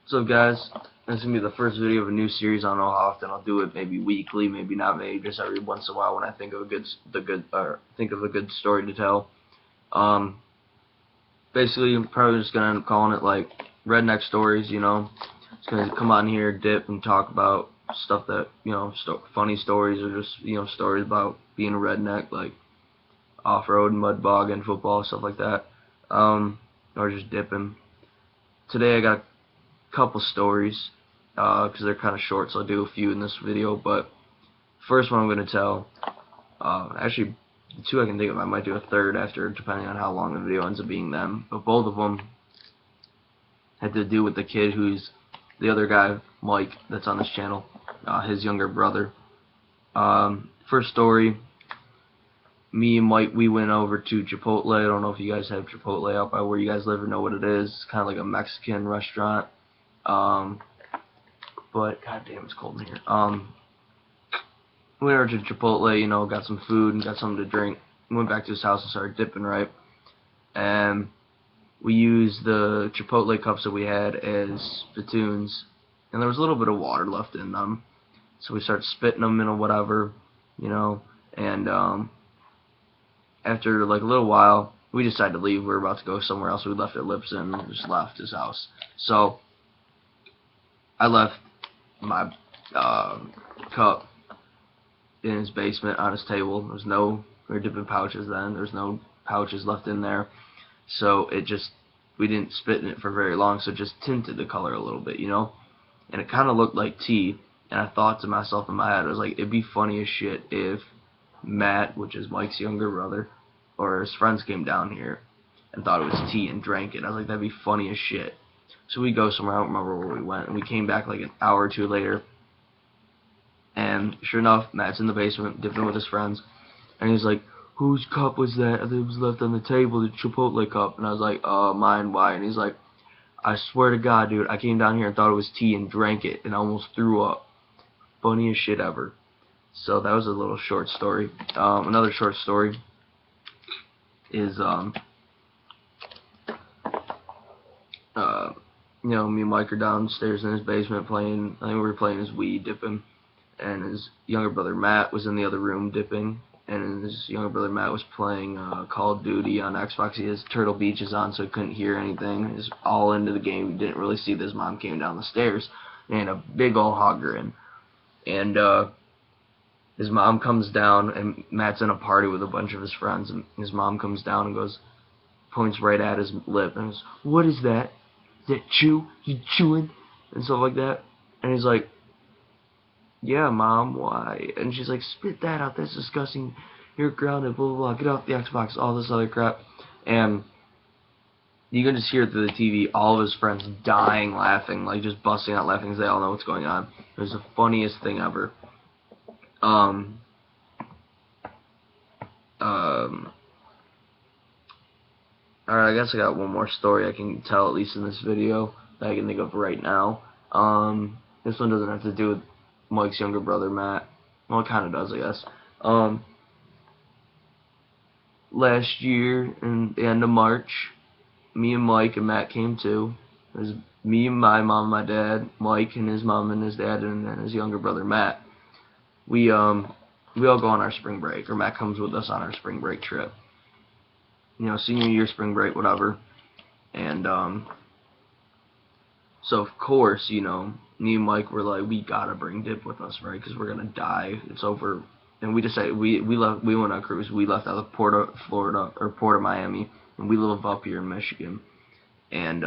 So guys, this is gonna be the first video of a new series. I don't know how often I'll do it. Maybe weekly, maybe not. Maybe just every once in a while when I think of a good story to tell. Um, Basically, I'm probably just gonna end up calling it like Redneck Stories. It's gonna come on here, dip, and talk about stuff that funny stories or just stories about being a redneck, like off-road, mud bogging, football, stuff like that. Or just dipping. Today I got a couple stories because they're kind of short, so I'll do a few in this video. But first one I'm going to tell, actually the two I can think of, I might do a third after, depending on how long the video ends up being them. But both of them had to do with the kid who's the other guy, Mike, that's on this channel, his younger brother. First story, me and Mike, we went over to Chipotle. I don't know if you guys have Chipotle out by where you guys live or know what it is. It's kind of like a Mexican restaurant. But goddamn, it's cold in here. We went over to Chipotle, got some food and got something to drink. Went back to his house and started dipping, right? And we used the Chipotle cups that we had as spittoons, and there was a little bit of water left in them. So we started spitting them in or whatever, and after like a little while, we decided to leave. We were about to go somewhere else. We left at Lipson and just left his house. So I left my cup in his basement on his table. We were dipping pouches then. There's no pouches left in there. So we didn't spit in it for very long, so it just tinted the color a little bit, And it kind of looked like tea. And I thought to myself in my head, I was like, it'd be funny as shit if Matt, which is Mike's younger brother, or his friends came down here and thought it was tea and drank it. I was like, that'd be funny as shit. So we go somewhere, I don't remember where we went, and we came back like an hour or two later, and sure enough, Matt's in the basement dipping with his friends, and he's like, whose cup was that? I think it was left on the table, the Chipotle cup. And I was like, mine, why? And he's like, I swear to God, dude, I came down here and thought it was tea and drank it, and almost threw up. Funniest shit ever. So that was a little short story. Another short story is, me and Mike are downstairs in his basement playing. I think we were playing his Wii, dipping, and his younger brother Matt was in the other room dipping, and his younger brother Matt was playing Call of Duty on Xbox. He has Turtle Beaches on, so he couldn't hear anything. He was all into the game. He didn't really see that his mom came down the stairs and a big old hogger in, and his mom comes down, and Matt's in a party with a bunch of his friends, and his mom comes down and points right at his lip and goes, what is that? Is that chew? You chewing? And stuff like that. And he's like, yeah, Mom, why? And she's like, spit that out, that's disgusting. You're grounded, blah, blah, blah. Get off the Xbox, all this other crap. And you can just hear through the TV all of his friends dying laughing, like just busting out laughing because they all know what's going on. It was the funniest thing ever. Alright, I guess I got one more story I can tell, at least in this video, that I can think of right now. This one doesn't have to do with Mike's younger brother, Matt. Well, it kind of does, I guess. Last year, in the end of March, me and Mike and Matt came to. It was me and my mom, my dad, Mike and his mom and his dad, and then his younger brother, Matt. We all go on our spring break, or Matt comes with us on our spring break trip. Senior year, spring break, whatever. And, so of course, me and Mike were like, we gotta bring Dip with us, right? Because we're gonna die. It's over. And we decided, we went on a cruise. We left out of Port of Florida, or Port of Miami, and we live up here in Michigan. And,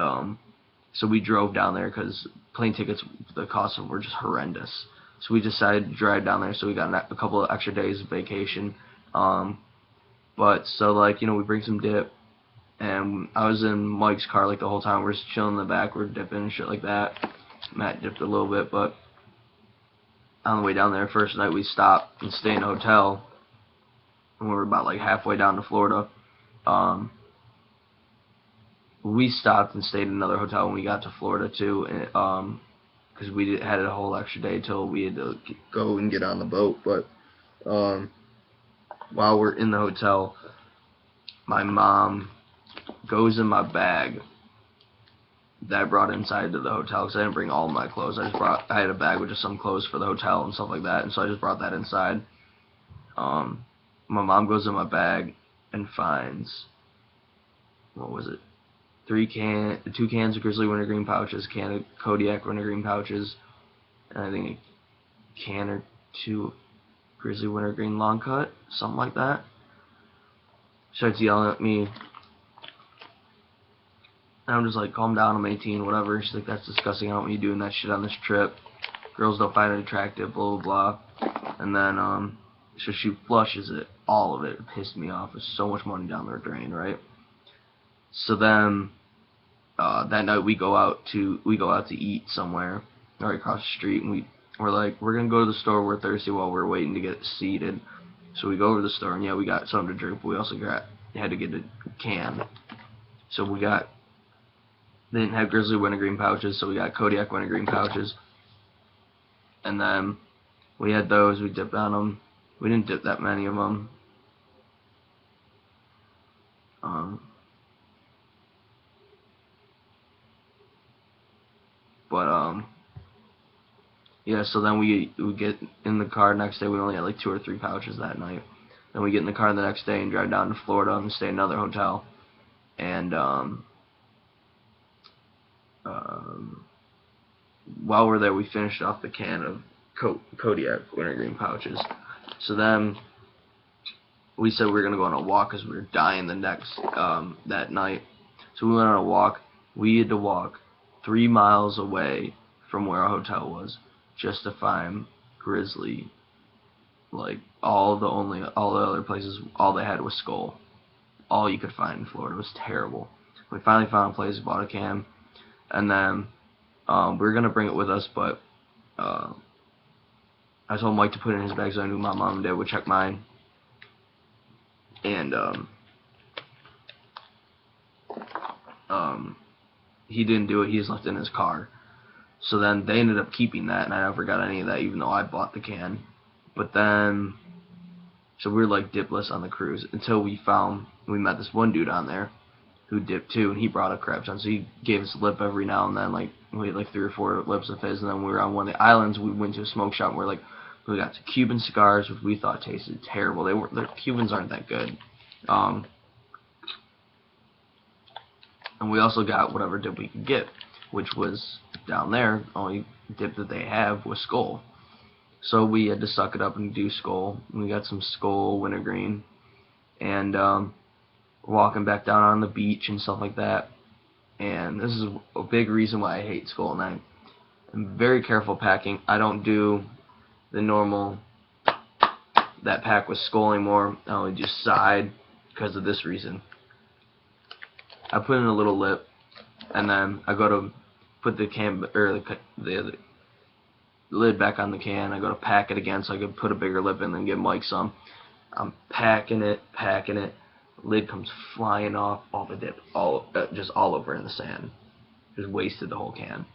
so we drove down there because plane tickets, the cost of them were just horrendous. So we decided to drive down there, so we got a couple of extra days of vacation. But, so, we bring some dip, and I was in Mike's car, the whole time. We're just chilling in the back, we're dipping and shit like that. Matt dipped a little bit, but on the way down there, first night we stopped and stayed in a hotel, and we were about, halfway down to Florida. We stopped and stayed in another hotel when we got to Florida, too, because we had a whole extra day till we had to go and get on the boat. But, while we're in the hotel, my mom goes in my bag that I brought inside to the hotel, because I didn't bring all of my clothes. I had a bag with just some clothes for the hotel and stuff like that, and so I just brought that inside. My mom goes in my bag and finds, what was it? 2 cans of Grizzly Wintergreen pouches, can of Kodiak Wintergreen pouches, and I think a can or 2 Grizzly Wintergreen long cut, something like that. Starts yelling at me, and I'm just like, calm down, I'm 18, whatever. She's like, that's disgusting, I don't want you doing that shit on this trip. Girls don't find it attractive, blah, blah, blah. And then, so she flushes it, all of it. It pissed me off. There's so much money down the drain, right? So then, that night we go out to eat somewhere, right across the street, and we're like, we're gonna go to the store, we're thirsty while we're waiting to get seated. So we go over to the store, and yeah, we got something to drink, but we also had to get a can. So they didn't have Grizzly Wintergreen pouches, so we got Kodiak Wintergreen pouches. And then we had those, we dipped on them. We didn't dip that many of them. Yeah, so then we get in the car next day. We only had like 2 or 3 pouches that night. Then we get in the car the next day and drive down to Florida and stay in another hotel. And while we're there, we finished off the can of Kodiak Wintergreen pouches. So then we said we were gonna go on a walk because we were dying that night. So we went on a walk. We had to walk 3 miles away from where our hotel was just to find Grizzly. Like all the other places, all they had was Skull. All you could find in Florida. It was terrible. We finally found a place, bought a can, and then we were gonna bring it with us, but I told Mike to put it in his bag so I knew my mom and dad would check mine. And he didn't do it. He just left it in his car. So then they ended up keeping that, and I never got any of that, even though I bought the can. But then, so we were like dipless on the cruise until we met this one dude on there who dipped too, and he brought a crap ton. So he gave us a lip every now and then. Like we had like 3 or 4 lips of his, and then we were on one of the islands. We went to a smoke shop, and we got some Cuban cigars, which we thought tasted terrible. The Cubans aren't that good. And we also got whatever dip we could get, which was down there. Only dip that they have was Skull. So we had to suck it up and do Skull. We got some Skull Wintergreen, and walking back down on the beach and stuff like that. And this is a big reason why I hate Skull, and I'm very careful packing. I don't do the normal that pack with Skull anymore. I only do side because of this reason. I put in a little lip, and then I go to put the can or the lid back on the can. I go to pack it again so I could put a bigger lip in and then give Mike some. I'm packing it. Lid comes flying off, all the dip, just all over in the sand. Just wasted the whole can.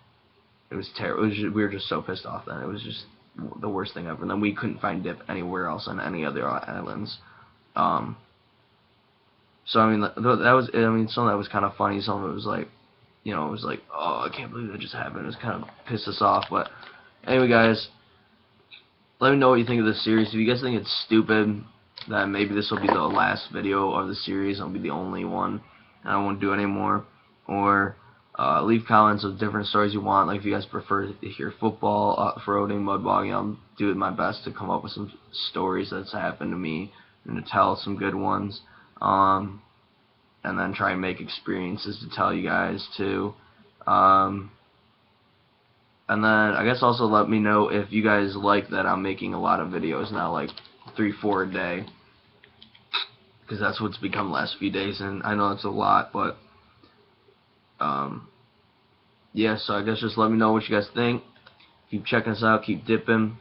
It was terrible. We were just so pissed off then. It was just the worst thing ever. And then we couldn't find dip anywhere else on any other islands. So I mean, that was. I mean, some of that was kind of funny. Some of it was like, it was like, oh, I can't believe that just happened. It was kind of pissed us off. But anyway, guys, let me know what you think of this series. If you guys think it's stupid, then maybe this will be the last video of the series. It'll be the only one, and I won't do any more. Or leave comments of different stories you want. Like if you guys prefer to hear football, off-roading, mud bogging, I'll do my best to come up with some stories that's happened to me and to tell some good ones. And then try and make experiences to tell you guys too. And then I guess also let me know if you guys like that I'm making a lot of videos now, like 3-4 a day, because that's what's become the last few days, and I know it's a lot, but yeah, so I guess just let me know what you guys think. Keep checking us out, keep dipping.